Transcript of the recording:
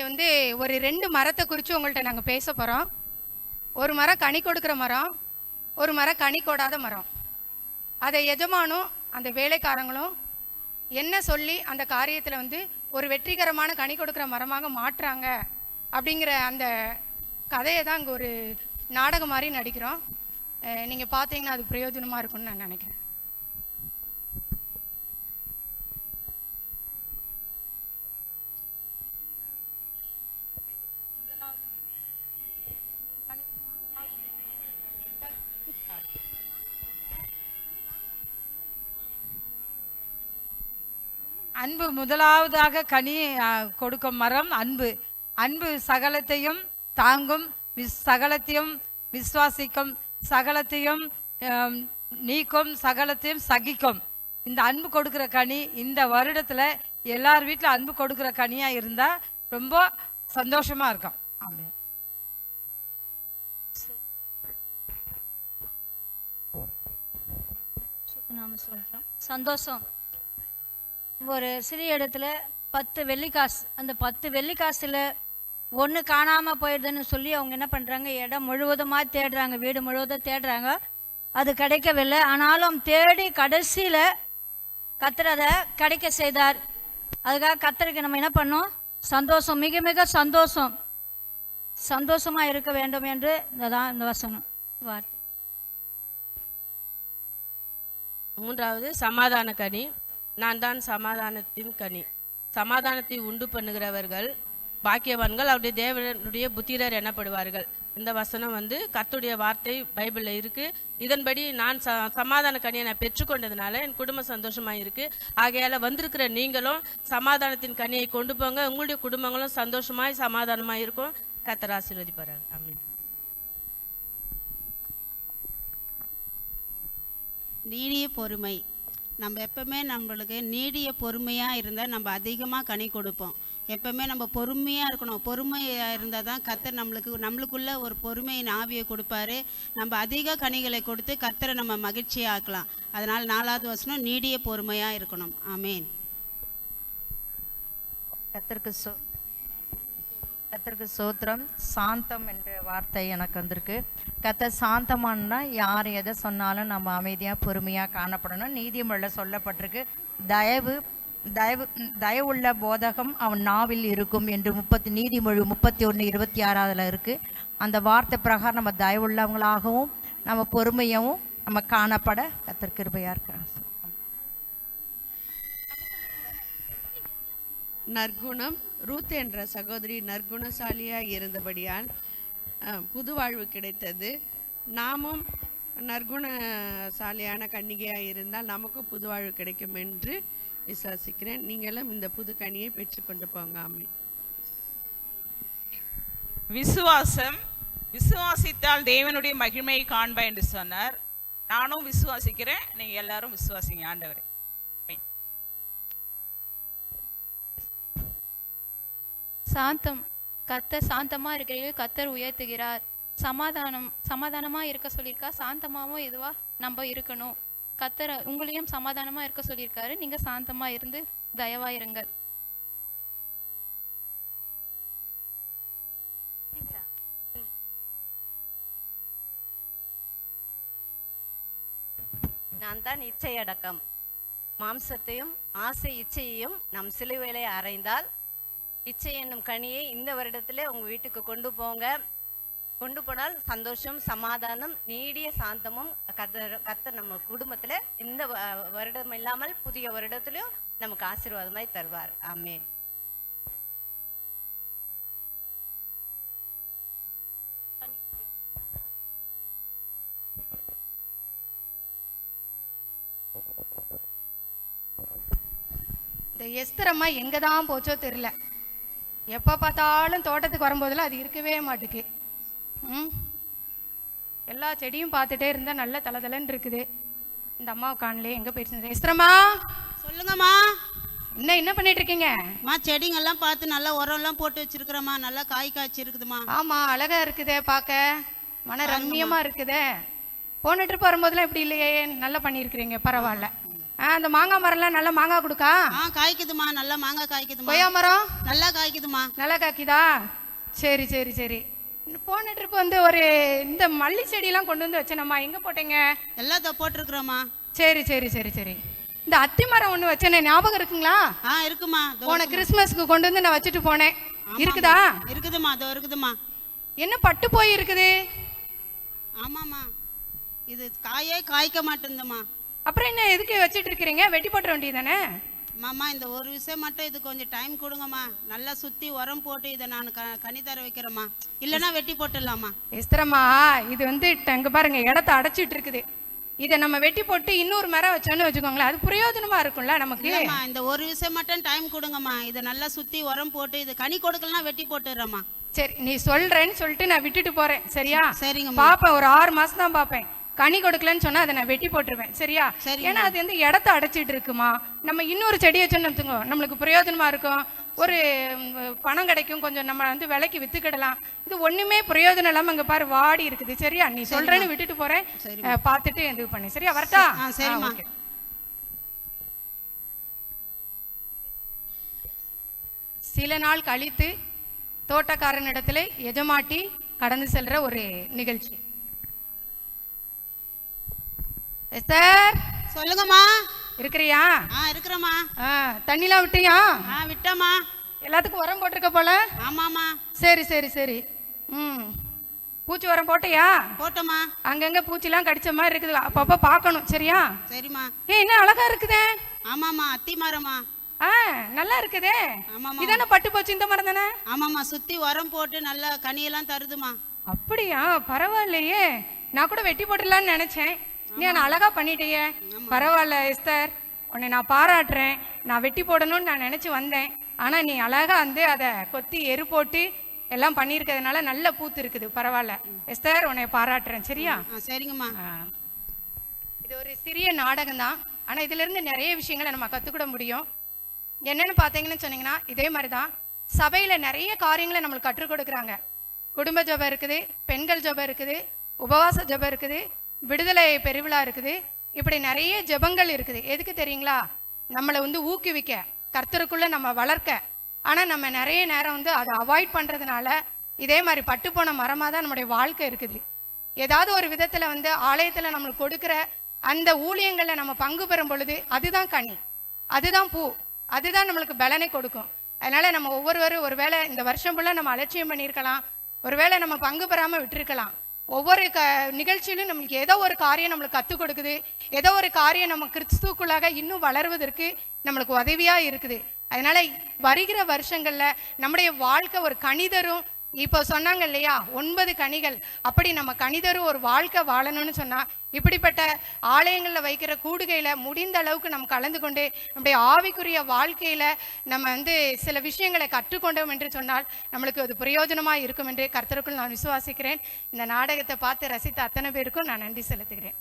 இங்கே ஒரு 2 மரத்தை குறித்து உங்கள்கிட்ட நாங்கள் பேச போகிறோம். ஒரு மரம் கனி கொடுக்குற மரம், ஒரு மரம் கனி கொடாத மரம். அதை எஜமானும் அந்த வேலைக்காரங்களும் என்ன சொல்லி அந்த காரியத்தில் ஒரு வெற்றிகரமான கனி கொடுக்குற மரமாக மாற்றுறாங்க அப்படிங்கிற அந்த கதையை தான் இங்கே ஒரு நாடகம் மாதிரி நடிக்கிறோம். நீங்கள் பார்த்தீங்கன்னா அது பிரயோஜனமாக இருக்கும்னு நான் நினைக்கிறேன். அன்பு முதலாவதாக கனி கொடுக்கும் மரம் அன்பு. அன்பு சகலத்தையும் தாங்கும், சகலத்தையும் விசுவாசிக்கும், சகலத்தையும் நீக்கும், சகலத்தையும் சகிக்கும். இந்த அன்பு கொடுக்குற கனி இந்த வருடத்தில் எல்லார் வீட்டில் அன்பு கொடுக்குற கனியாக இருந்தால் ரொம்ப சந்தோஷமாக இருக்கும். ஆமாம். நாம சொல்கிறோம் சந்தோஷம். ஒரு சிறிய இடத்துல 10 வெள்ளிக்காசு, அந்த 10 வெள்ளிக்காசில் ஒன்று காணாமல் போயிடுதுன்னு சொல்லி அவங்க என்ன பண்ணுறாங்க, இடம் முழுவதுமாக தேடுறாங்க, வீடு முழுவதும் தேடுறாங்க, அது கிடைக்கவில்லை. ஆனாலும் தேடி கடைசியில் கர்த்தர் அதை கிடைக்க செய்தார். அதுக்காக கர்த்தருக்கு நம்ம என்ன பண்ணோம், சந்தோஷம், மிக மிக சந்தோஷமாக இருக்க வேண்டும் என்று தான் இந்த வசனம் வார்த்தை. மூன்றாவது சமாதான கனி. நான் தான் சமாதானத்தின் கனி. சமாதானத்தை உண்டு பண்ணுகிறவர்கள் பாக்கியவான்கள், அவருடைய தேவனுடைய புத்திரர் எனப்படுவார்கள். இந்த வசனம் கர்த்தருடைய வார்த்தை பைபிளில் இருக்குது. இதன்படி நான் சமாதான கனியை நான் பெற்றுக்கொண்டதுனால என் குடும்பம் சந்தோஷமாக இருக்குது. ஆகையால் வந்திருக்கிற நீங்களும் சமாதானத்தின் கனியை கொண்டு போங்க, உங்களுடைய குடும்பங்களும் சந்தோஷமாய் சமாதானமாக இருக்கும். கர்த்தர் ஆசீர்வதிப்பார்கள். ஆமென். நீடிய பொறுமை. நம்ம எப்பவுமே நம்மளுக்கு நீடிய பொறுமையாக இருந்தால் நம்ம அதிகமாக கனி கொடுப்போம். எப்பவுமே நம்ம பொறுமையாக இருக்கணும். பொறுமையாக இருந்தால் தான் கர்த்தர் நம்மளுக்குள்ள ஒரு பொறுமையின் ஆவியை கொடுப்பாரு. நம்ம அதிக கனிகளை கொடுத்து கர்த்தரை நம்ம மகிழ்ச்சியாக ஆக்கலாம். அதனால் 4வது வசனம் நீடிய பொறுமையாக இருக்கணும். ஆமேன். கர்த்தருக்கு சோத்திரம். சாந்தம் என்ற வார்த்தை எனக்கு வந்திருக்கு. கர்த்தர் சாந்தமானா யார் எதை சொன்னாலும் நம்ம அமைதியாக பொறுமையாக காணப்படணும். நீதிமொழியில் சொல்லப்பட்டிருக்கு, தயவுள்ள போதகம் அவன் நாவில் இருக்கும் என்று நீதிமொழி 31:26 இருக்குது. அந்த வார்த்தை பிரகாரம் நம்ம தயவுள்ளவங்களாகவும் நம்ம பொறுமையாகவும் நம்ம காணப்பட கர்த்தர் கிருபையாக இருக்க. நற்குணம். ரூத் என்ற சகோதரி நற்குணசாலியாக இருந்தபடியால் புது வாழ்வு கிடைத்தது. நாமும் நற்குணசாலியான கன்னிகையாக இருந்தால் நமக்கும் புது வாழ்வு கிடைக்கும் என்று விசுவாசிக்கிறேன். நீங்களும் இந்த புது கனியை பெற்றுக்கொண்டு போங்க. ஆமென். விசுவாசம். விசுவாசித்தால் தேவனுடைய மகிமையை காண்பா என்று சொன்னார். நானும் விசுவாசிக்கிறேன், நீங்க எல்லாரும் விசுவாசிங்க. ஆண்டவரே. சாந்தம். கர்த்தர் சாந்தமா இருக்கிறீர்கள், கர்த்தர் உயர்த்துகிறார். சமாதானமா இருக்க சொல்லியிருக்கா, சாந்தமாவும் இதுவா நம்ம இருக்கணும். கர்த்தர் உங்களையும் சமாதானமா இருக்க சொல்லியிருக்காரு, நீங்க சாந்தமா இருந்து தயவா இருங்க. நான் தான் இச்சையடக்கம். மாம்சத்தையும் ஆசை இச்சையையும் நம் சிலுவையிலே அறைந்தால் இச்சை என்னும் கனியை இந்த வருடத்துல உங்க வீட்டுக்கு கொண்டு போங்க. கொண்டு போனால் சந்தோஷம், சமாதானம், நீடிய சாந்தமும் கர்த்தர் நம்ம குடும்பத்துல இந்த வருடம் இல்லாமல் புதிய வருடத்திலும் நமக்கு ஆசீர்வாதமாய் தருவார். ஆமென். இந்த எஸ்தர் அம்மா எங்கே தான் போச்சோ தெரில. எப்போ பார்த்தாலும் தோட்டத்துக்கு வரும்போதெல்லாம் அது இருக்கவே மாட்டுக்கு. எல்லா செடியும் பார்த்துட்டே இருந்தால் நல்ல தலதலன்னு இருக்குது. இந்த அம்மாவை காணலே, எங்கே போயிடுச்சு? எஸ்தரம்மா சொல்லுங்கம்மா. என்ன பண்ணிட்டு இருக்கீங்க? செடிங்கெல்லாம் பார்த்து நல்லா உரம்லாம் போட்டு வச்சிருக்கிறோம்மா. நல்லா காய் காய்ச்சி இருக்குதுமா. ஆமாம், அழகா இருக்குதே பார்க்க, மன ரம்மியமாக இருக்குதே. போன ட்ரிப் வரும்போதெல்லாம் இப்படி இல்லையே, நல்லா பண்ணியிருக்கிறீங்க, பரவாயில்ல. அந்த மாங்காய் மரம்லாம் நல்லா மாங்காய் கொடுக்கா? காய்க்குதுமா, நல்லா மாங்காய் காய்க்குதுமா. கொய்யா மரம் நல்லா காய்க்குதுமா. நல்லா காய்க்குதா? சரி சரி சரி. போன ட்ரிப் வந்து ஒரு இந்த மல்லி செடியெல்லாம் கொண்டு வந்து வச்சேனம்மா, எங்கே போட்டீங்க? எல்லாத்த போட்டிருக்கிறோம்மா. சரி சரி சரி சரி. இந்த அத்தி மரம் ஒன்று வச்சேனே, ஞாபகம் இருக்குங்களா? இருக்குமா. போன கிறிஸ்மஸ்க்கு கொண்டு வந்து நான் வச்சுட்டு போனேன். இருக்குதா? இருக்குதுமா, அதோ இருக்குதுமா. என்ன பட்டு போய் இருக்குது? ஆமாம்மா, இது காயே காய்க்க மாட்டேங்குதுமா. அப்புறம் என்ன எதுக்கு வச்சுட்டு இருக்கிறீங்க? வெட்டி போட்டுற வேண்டியதானே? மாமா, இந்த ஒரு விஷயம் மட்டும் இது கொஞ்சம் டைம் கொடுங்கம்மா. நல்லா சுற்றி உரம் போட்டு இதை நான் கனி தர வைக்கிறேம்மா. இல்லைன்னா வெட்டி போட்டுடலாமா? எஸ்தரம்மா, இது வந்து அங்கே பாருங்க இடத்த அடைச்சிட்டு இருக்குது. இதை நம்ம வெட்டி போட்டு இன்னொரு மரம் வச்சோன்னு வச்சுக்கோங்களேன், அது பிரயோஜனமா இருக்கும்ல நமக்கு. இந்த ஒரு விஷயம் மட்டும் டைம் கொடுங்கம்மா. இதை நல்லா சுற்றி உரம் போட்டு இது கனி கொடுக்கலாம், வெட்டி போட்டுடுறேம்மா. சரி, நீ சொல்றேன்னு சொல்லிட்டு நான் விட்டுட்டு போறேன். சரியா? சரிங்க. பாப்பேன், ஒரு 6 மாசம் தான் பாப்பேன். கனி கொடுக்கலன்னு சொன்னா அதை நான் வெட்டி போட்டுருவேன். சரியா? ஏன்னா அது வந்து இடத்த அடைச்சிட்டு இருக்குமா. நம்ம இன்னொரு செடி வச்சோன்னு வச்சுக்கோ, நம்மளுக்கு பிரயோஜனமா இருக்கும், ஒரு பணம் கிடைக்கும், கொஞ்சம் நம்ம வந்து விலைக்கு வித்துக்கிடலாம். இது ஒண்ணுமே பிரயோஜனம் இல்லாம இங்க பாரு வாடி இருக்குது. சரியா? நீ சொல்றேன்னு விட்டுட்டு போறேன், பார்த்துட்டு இது பண்ணு. சரியா? வரட்டா? சரிம்மா. சில நாள் கழித்து தோட்டக்காரனிடத்துல எஜமாட்டி கடந்து செல்ற ஒரு நிகழ்ச்சி. எஸ்தர், சொல்லுங்கம்மா. இருக்கிறியா? இருக்கிறேம்மா. தண்ணிலாம் விட்டியா? விட்டம்மா. எல்லாத்துக்கும் உரம் போட்டிருக்க போல. ஆமாம்மா. சரி சரி சரி. பூச்சி உரம் போட்டியா? போட்டம்மா. அங்கங்க பூச்சிலாம் கடிச்ச மாதிரி இருக்குது, அப்பப்ப பார்க்கணும். சரியா? சரிம்மா. என்ன அழகா இருக்குதே. ஆமாம்மா, அத்தி மரமா. நல்லா இருக்குதே. இதானே பட்டு போச்சு இந்த மரம் தானே? ஆமாம்மா, சுத்தி உரம் போட்டு நல்லா கனியெல்லாம் தருதுமா. அப்படியா? பரவாயில்லையே, நான் கூட வெட்டி போட்டுடலான்னு நினைச்சேன். நீ அழகா பண்ணிட்டியே, பரவாயில்ல எஸ்தர், உன்னை நான் பாராட்டுறேன். நான் வெட்டி போடணும்னு நான் நினைச்சு வந்தேன், ஆனா நீ அழகா வந்து அதை கொத்தி எரு போட்டு எல்லாம் பண்ணியிருக்கிறதுனால நல்ல பூத்து இருக்குது. பரவாயில்ல எஸ்தர், உன்னை பாராட்டுறேன். சரியா? சரிங்கம்மா. இது ஒரு சிறிய நாடகம் தான், ஆனா இதுல இருந்து நிறைய விஷயங்களை நம்ம கத்துக்கிட முடியும். என்னன்னு பார்த்தீங்கன்னு சொன்னீங்கன்னா, இதே மாதிரி தான் சபையில நிறைய காரியங்களை நம்மளுக்கு கற்றுக் கொடுக்குறாங்க. குடும்ப ஜெபம் இருக்குது, பெண்கள் ஜெபம் இருக்குது, உபவாச ஜெபம் இருக்குது, விடுதலை பெருவிழா இருக்குது. இப்படி நிறைய ஜெபங்கள் இருக்குது. எதுக்கு தெரியுங்களா? நம்மளை வந்து ஊக்குவிக்க, கர்த்தருக்குள்ள நம்ம வளர்க்க. ஆனா நம்ம நிறைய நேரம் வந்து அதை அவாய்ட் பண்றதுனால இதே மாதிரி பட்டு போன மரமா தான் நம்முடைய வாழ்க்கை இருக்குது. ஏதாவது ஒரு விதத்துல வந்து ஆலயத்துல நம்மளுக்கு கொடுக்குற அந்த ஊழியங்கள்ல நம்ம பங்கு பெறும் பொழுது அதுதான் கனி, அதுதான் பூ, அதுதான் நம்மளுக்கு பலனை கொடுக்கும். அதனால நம்ம ஒவ்வொருவரும் ஒருவேளை இந்த வருஷம் ஃபுல்லாக நம்ம அலட்சியம் பண்ணியிருக்கலாம், ஒருவேளை நம்ம பங்கு பெறாமல் விட்டுருக்கலாம். ஒவ்வொரு நிகழ்ச்சியிலும் நம்மளுக்கு ஏதோ ஒரு காரியம் நம்மளுக்கு கற்றுக் கொடுக்குது, ஏதோ ஒரு காரியம் நம்ம கிறிஸ்துக்குள்ளாக இன்னும் வளர்வதற்கு நம்மளுக்கு உதவியாக இருக்குது. அதனால வருகிற வருஷங்கள்ல நம்முடைய வாழ்க்கை ஒரு கனிதரும். இப்போ சொன்னாங்க இல்லையா 9 கனிகள், அப்படி நம்ம கனிதரும் ஒரு வாழ்க்கை வாழணும்னு சொன்னா இப்படிப்பட்ட ஆலயங்கள்ல வைக்கிற கூடுகையில முடிந்த அளவுக்கு நம்ம கலந்து கொண்டு நம்முடைய ஆவிக்குரிய வாழ்க்கையில நம்ம வந்து சில விஷயங்களை கற்றுக்கொண்டோம் என்று சொன்னால் நம்மளுக்கு அது பிரயோஜனமா இருக்கும் என்று கர்த்தருக்குள் நான் விசுவாசிக்கிறேன். இந்த நாடகத்தை பார்த்து ரசித்த அத்தனை பேருக்கும் நான் நன்றி செலுத்துகிறேன்.